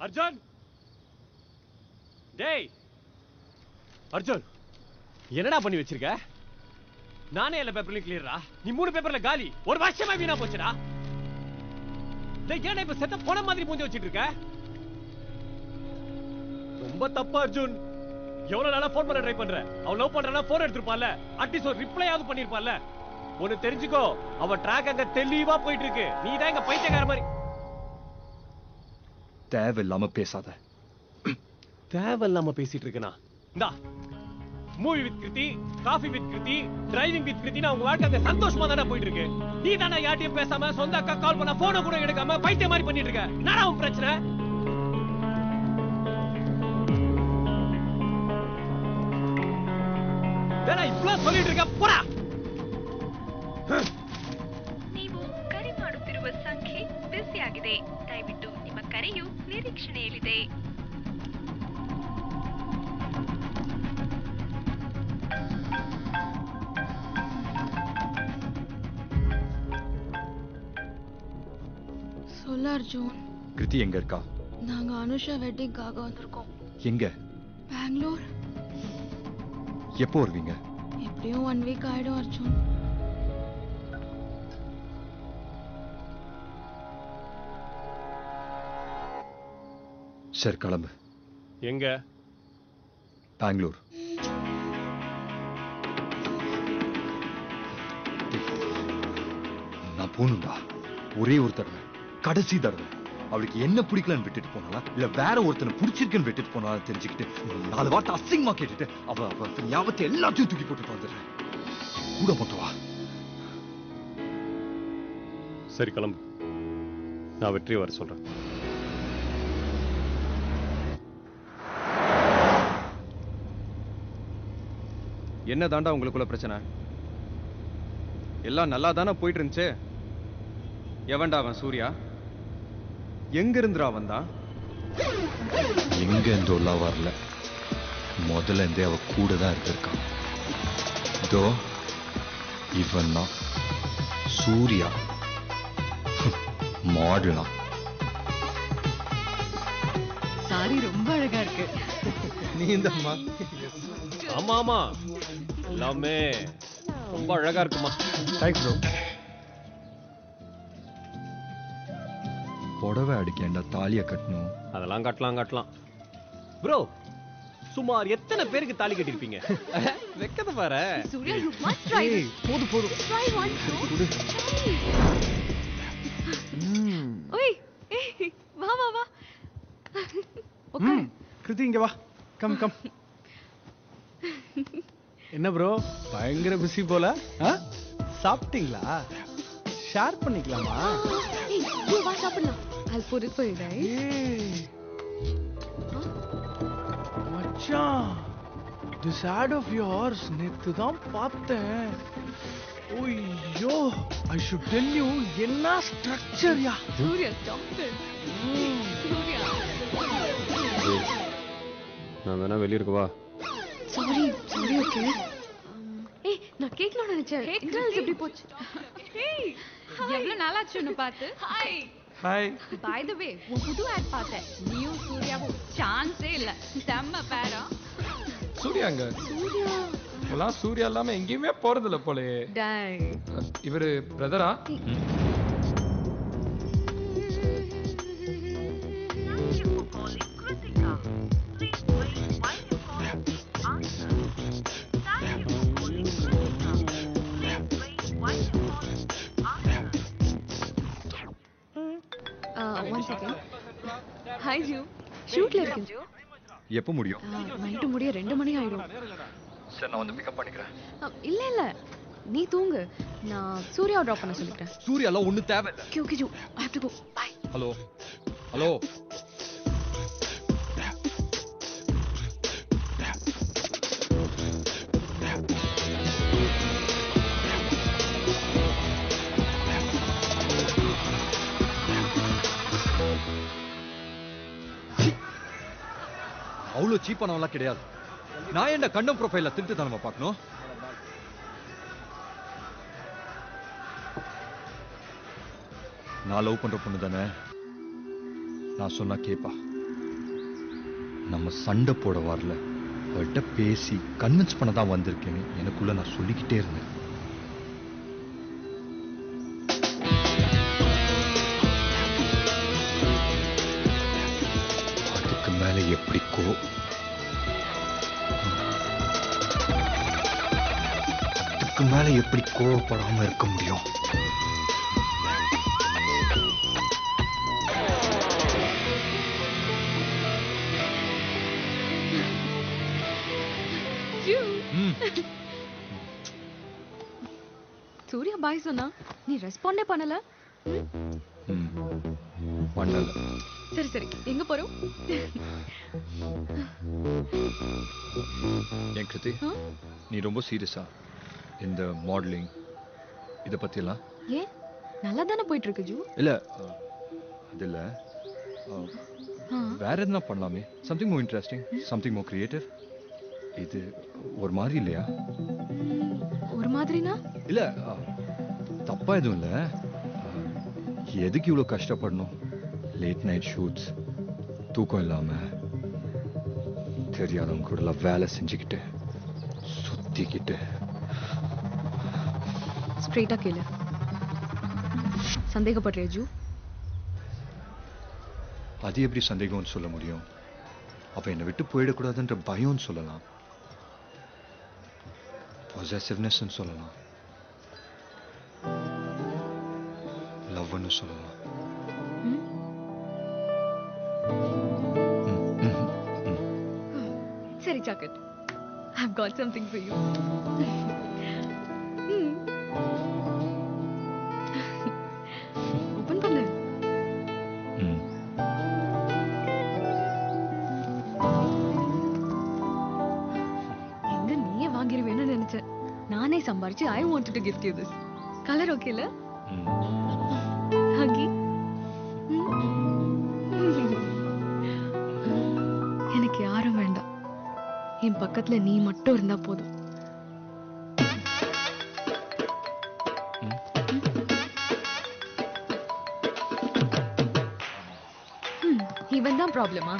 அர்ஜுன் டேய் அர்ஜுன் என்னடா பண்ணி வச்சிருக்க? நானே எல்லா பேப்பர்லயும் கிளியரா, நீ 3 பேப்பர்ல காலி. ஒரு வருஷமா வீணா போச்சுடா. டேய் ஏன்டா இப்ப செத்த போன மாதிரி மூஞ்சி வச்சிட்டு இருக்க? ரொம்ப தப்பா அர்ஜுன். எவ்வளவு நாளா போன் பண்ண ட்ரை பண்ற? அவ லவ் பண்றனா போன் எடுத்துப்பால, அட்லீஸ்ட் ஒரு ரிப்ளையாவது பண்ணிருப்பால. ஒன்னு தெரிஞ்சுக்கோ, அவ ட்ராக் அங்க தெளிவா போயிட்டு இருக்கு. நீ தான் இங்க பைத்தியக்கார மாதிரி. தேவையில்லாம பேசாத. தேவையில்லாம பேசிட்டு இருக்கனா? இந்தா movie with Kriti, coffee with Kriti, driving with Kriti. உங்க வாழ்க்கை அங்க சந்தோஷமா தானே போயிட்டு இருக்கு. நீ தானே யார்ட்டையும் பேசாம, சொந்த அக்கா கால் பண்ணா போனை கூட எடுக்காம பைத்திய மாதிரி பண்ணிட்டு இருக்க. என்னடா உன் பிரச்சனை? இப்பலாம் சொல்லிட்டு இருக்க போடா. ನೀವು ಕರೆ ಮಾಡುತ್ತಿರುವ ಸಂಖ್ಯೆ ಬಿಸಿ ಆಗಿದೆ. ದಯವಿಟ್ಟು ನಿಮ್ಮ ಕರೆಯು ನಿರೀಕ್ಷಣೆಯಲ್ಲಿದೆ. சொல்ல அர்ஜுன். கிருதி எங்க இருக்கா? நாங்க அனுஷா வெட்டிங்காக வந்திருக்கோம். எங்க? பெங்களூர். எப்போ வருவீங்க? எப்படியும் 1 வீக் ஆயிடும் அர்ஜுன். சரி கிளம்பு. எங்க? பெங்களூர். நான் போகணும்டா. ஒரே ஒரு தடவை, கடைசி தடவை. அவளுக்கு என்ன பிடிக்கலன்னு விட்டுட்டு போனாலா, இல்ல வேற ஒருத்தனை பிடிச்சிருக்குன்னு விட்டுட்டு போனாலும் தெரிஞ்சுக்கிட்டு 4 வார்த்தை அசிங்கமா கேட்டுட்டு அவ ஞாபகத்தை எல்லாத்தையும் தூக்கி போட்டு வந்துடுறேன். கூட மட்டும் வா. சரி கிளம்பு. நான் வெற்றி வர சொல்றேன். என்ன தாண்டா உங்களுக்குள்ள பிரச்சனை? எல்லாம் நல்லா தானே போயிட்டு இருந்துச்சு. எவன்டா அவன்? சூர்யா. எங்க இருந்துடா வந்தான்? எங்க இருந்தோலாம் வரல. முதல்ல இருந்தே அவ கூட தான் இருந்திருக்கான். இதோ இவன் தான் சூர்யா. மாடலா. சாரி ரொம்ப அழகா இருக்கு. நீ இந்த ஆமா ஆமா, எல்லாமே ரொம்ப அழகா இருக்குமா. Thanks bro. புடவை அடிக்கேண்டா தாலிய கட்டணும். அதெல்லாம் கட்டலாம் ப்ரோ. சுமார் எத்தனை பேருக்கு தாலி கட்டிருப்பீங்க? வெக்கத பாரு. Surya you must try this. போடு Try once bro. ஓய் வா வா வா. ஓகே கிருதி இங்க வா. கம் என்ன ப்ரோ பயங்கர பிஸி போல? சாப்பிட்டீங்களா? ஷேர் பண்ணிக்கலாமா? ஏய் நீ வா சாப்பிடலாம். I'll put it for you guys. மச்சான், this ad of yours நேத்து தான் பார்த்தேன். ஓய்யோ, I should tell you என்ன ஸ்ட்ரக்சர் யா. Surya stop it. சூர்யா. நான் வேணா வெளிய இருக்க வா. Sorry okay. ஏய் நான் கேட்கணும்னு நினைச்சேன். இன்டர்வியூ எப்படி போச்சு? ஏய் எவ்வளவு நாளாச்சு உன்னை பார்த்து. ஹாய். பை தி வே உன் புது ஆட் பார்த்தேன். நியூ சூர்யாவும் சான்ஸே இல்ல. செம்ம பேரா. சூர்யாங்க. சூர்யா சூர்யா இல்லாம எங்கேயுமே போறது இல்ல போலே. டேய் இவரு பிரதரா? one second. Hi Ju. ஷூட்ல இருக்கேன். எப்போ முடியும்? நைட் முடிய 2 மணி ஆயிடும். சரி நான் வந்து பிக்கப் பண்ணிக்கிறேன். இல்ல நீ தூங்கு. நான் சூர்யாவை டிராப் பண்ண சொல்லிக்கிறேன். சூர்யாலாம் ஒண்ணு தேவை இல்ல. ஓகே ஜூ I have to go. Bye. Hello அவ்வளோ சீப்பானவெல்லாம் கிடையாது. நான் என்ன கண்டம் ப்ரொஃபைல திருட்டு தானமா பார்க்கணும்? நான் லவ் பண்ற பொண்ணு தானே, நான் சொன்னா கேப்பா. நம்ம சண்டை போட வரல, அவள்கிட்ட பேசி கன்வின்ஸ் பண்ண தான் வந்திருக்கேன்னு எனக்குள்ள நான் சொல்லிக்கிட்டே இருந்தேன். அதுக்கு மேல எப்படி அதுக்கு மேல எப்படி கோவப்படாம இருக்க முடியும்? சூர்யா பாய் சொன்னா நீ ரெஸ்பாண்டே பண்ணல. பண்ணல. சரி சரி, எங்க போறோம்? ஏன் கிருதி, நீ ரொம்ப சீரியஸா இந்த மாடலிங் இத பத்தி எல்லாம்? ஏன், நல்லா தானே போயிட்டு இருக்கு ஜூ. இல்ல அது இல்ல, வேற எதுனா பண்ணலாமே. Something more interesting, something more creative. இது ஒரு மாதிரி இல்லையா? ஒரு மாதிரினா? இல்ல தப்பா எதுவும் இல்ல. எதுக்கு இவ்வளவு கஷ்டப்படணும்? லேட் நைட் ஷூட்ஸ், தூக்கம் இல்லாம, தெரியாதவங்க கூட வேலை செஞ்சுக்கிட்டு சுத்திக்கிட்டு. ஸ்ட்ரெயிட்டா கேளு, சந்தேகப்படுறியா ஜூ? அது எப்படி சந்தேகம்னு சொல்ல முடியும்? அப்ப என்னை விட்டு போயிடக்கூடாதுன்ற பயம்னு சொல்லலாம், பொசசிவ்னஸ் சொல்லலாம், லவ்னு சொல்லலாம். சரி socket, I've got something for you. Open பண்ணு. எங்க நீயே வாங்கிருவேன்னு நினைச்சேன். நானே சம்பாரிச்சு I wanted to gift you this. Colour ஓகேல? ஹகி. எனக்கு யாரும் வேண்டாம், என் பக்கத்துல நீ மட்டும் இருந்தா போதும். இவன் தான் ப்ராப்ளமா?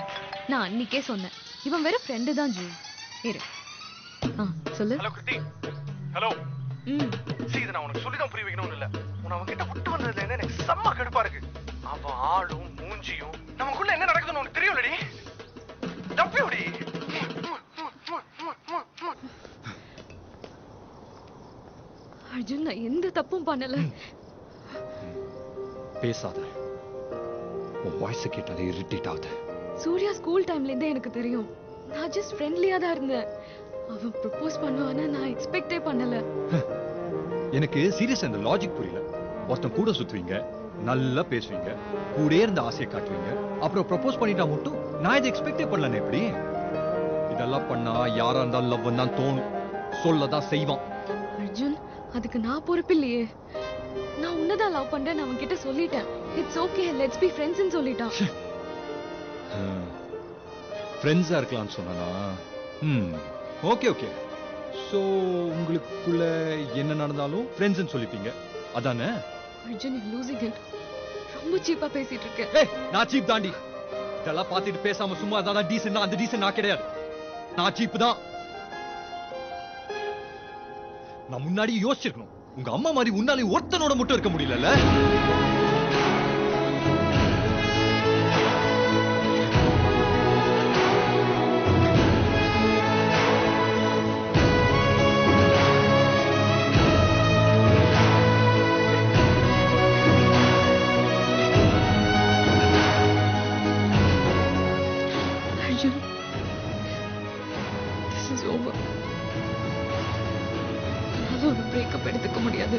நான் அன்னைக்கே சொன்னேன், இவன் வேற ஃப்ரெண்டு தான் ஜூ. இரு, சொல்லு. ஹலோ கிருத்தி. ஹலோ. இது நான் உனக்கு சொல்லிதான் புரிய வைக்கணும்னு இல்ல. உன்னை அவன் கிட்ட விட்டு வந்ததுல இருந்து எனக்கு செம்ம கடுப்பா இருக்கு. அவன் ஆளும் மூஞ்சியும் நமக்குள்ள என்ன நடக்குதுன்னு உனக்கு தெரியும்லடி. தப்பியோடி. அர்ஜுன், நான் எந்த தப்பும் பண்ணல. பேசாத, உன் வாய்ஸ் கேட்டாலே இரிட்டேட் ஆகுது. சூர்யா ஸ்கூல் டைம்ல இருந்தே எனக்கு தெரியும். நான் ஜஸ்ட் ஃப்ரெண்ட்லியா தான் இருந்தேன். அவன் ப்ரொபோஸ் பண்ணுவான்னு நான் எக்ஸ்பெக்டே பண்ணல. எனக்கு சீரியஸா இந்த லாஜிக் புரியல. ஒருத்தன் கூட சுத்துவீங்க, நல்லா பேசுவீங்க, கூட இருந்த ஆசையை காட்டுவீங்க, அப்புறம் ப்ரொபோஸ் பண்ணிட்டா மட்டும் நான் இதை எக்ஸ்பெக்டே பண்ணல. எப்படி இதெல்லாம் பண்ணா யாரா இருந்தாலும் லவ் தான் தோணும், சொல்லதான் செய்வான். அர்ஜுன், அதுக்கு நான் பொறுப்பு இல்லையே. நான் உன்னதான் லவ் பண்றேன் அவன் கிட்ட சொல்லிட்டேன். இட்ஸ் ஓகே, லெட்ஸ் பி ஃப்ரெண்ட்ஸ்னு சொல்லிட்டான். ஃப்ரெண்ட்ஸா இருக்கலாம்னு சொன்னா? Okay okay. சோ உங்களுக்குள்ள என்ன நடந்தாலும் ஃப்ரெண்ட்ஸ்னு சொல்லிப்பீங்க, அதானே? Arjun, you losing it. ரொம்ப சீப்பா பேசிட்டு இருக்க. ஏய், நான் சீப் தாண்டி. இதெல்லாம் பார்த்துட்டு பேசாம சும்மா அதான் டீசன்ட். அந்த டீசன்ட் நான் கிடையாது, நான் சீப் தான். நான் முன்னாடி யோசிச்சிருக்கணும். உங்க அம்மா மாதிரி உன்னாலே ஒருத்தனோட மட்டும் இருக்க முடியல. Arjun, this is over. என்னால ஒரு பிரேக்கப் எடுத்துக்க முடியாது,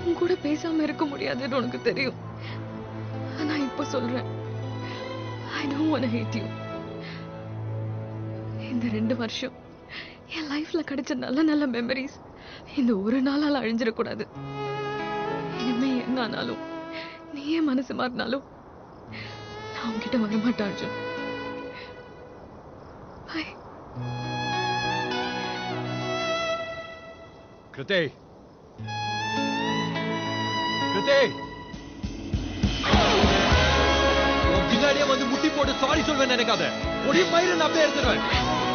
உன் கூட பேசாம இருக்க முடியாதுன்னு உனக்கு தெரியும். ஆனா இப்ப சொல்றேன், I don't want to hate you. இந்த 2 வருஷம் என் லைஃப்ல கிடைச்ச நல்ல நல்ல மெமரிஸ் இந்த ஒரு நாளால அழிஞ்சிடக்கூடாது. இனிமே என்ன ஆனாலும், நீயே மனசு மாறினாலும் நான் உன்கிட்ட வரமாட்டேன் அர்ஜுன். Bye. கிருத்தே, கிருத்தே, பின்னாடியே வந்து முட்டி போட்டு சாரி சொல்வேன் நினைக்காத. ஒரே மயிரை நான் அப்படியே எடுத்துருவேன்.